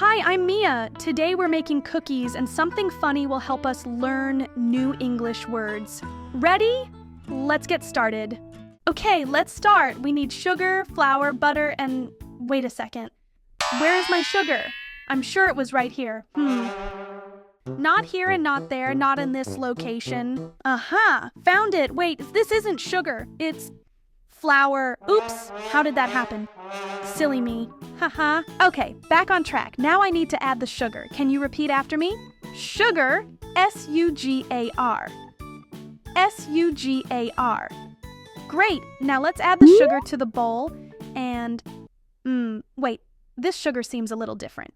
Hi, I'm Mia. Today we're making cookies and something funny will help us learn new English words. Ready? Let's get started. Okay, let's start. We need sugar, flour, butter, and... Wait a second. Where is my sugar? I'm sure it was right here. Not here and not there, not in this location. Aha! Found it! Wait, this isn't sugar. It's... flour. Oops! How did that happen? Silly me. Haha. Okay, back on track. Now I need to add the sugar. Can you repeat after me? Sugar. S-U-G-A-R. S-U-G-A-R. Great! Now let's add the sugar to the bowl and... wait. This sugar seems a little different.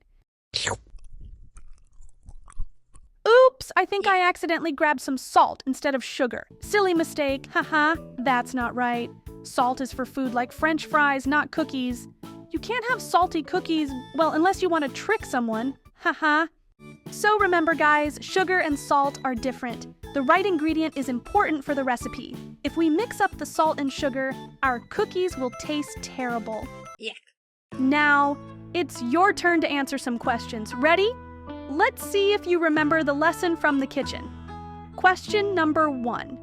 Oops! I think I accidentally grabbed some salt instead of sugar. Silly mistake. Haha. That's not right. Salt is for food like French fries, not cookies. You can't have salty cookies, well, unless you want to trick someone. Haha. So remember, guys, sugar and salt are different. The right ingredient is important for the recipe. If we mix up the salt and sugar, our cookies will taste terrible. Yuck. Now, it's your turn to answer some questions. Ready? Let's see if you remember the lesson from the kitchen. Question number 1.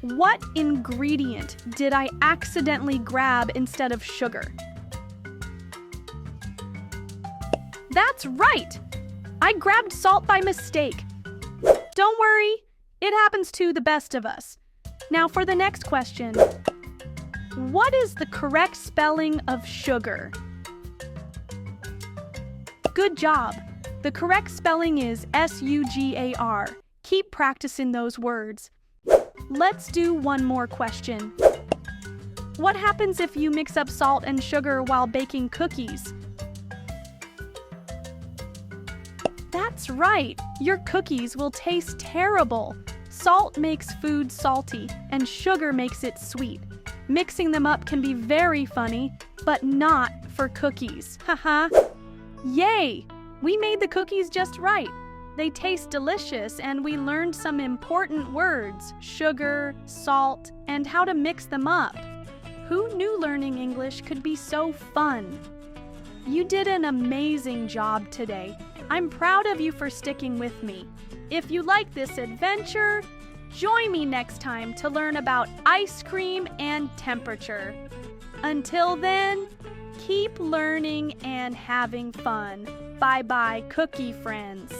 What ingredient did I accidentally grab instead of sugar? That's right! I grabbed salt by mistake. Don't worry, it happens to the best of us. Now for the next question. What is the correct spelling of sugar? Good job! The correct spelling is S-U-G-A-R. Keep practicing those words. Let's do one more question. What happens if you mix up salt and sugar while baking cookies? That's right! Your cookies will taste terrible. Salt makes food salty, and sugar makes it sweet. Mixing them up can be very funny, but not for cookies. Haha! Yay! We made the cookies just right. They taste delicious, and we learned some important words: sugar, salt, and how to mix them up. Who knew learning English could be so fun? You did an amazing job today. I'm proud of you for sticking with me. If you like this adventure, join me next time to learn about ice cream and temperature. Until then, keep learning and having fun. Bye-bye, cookie friends.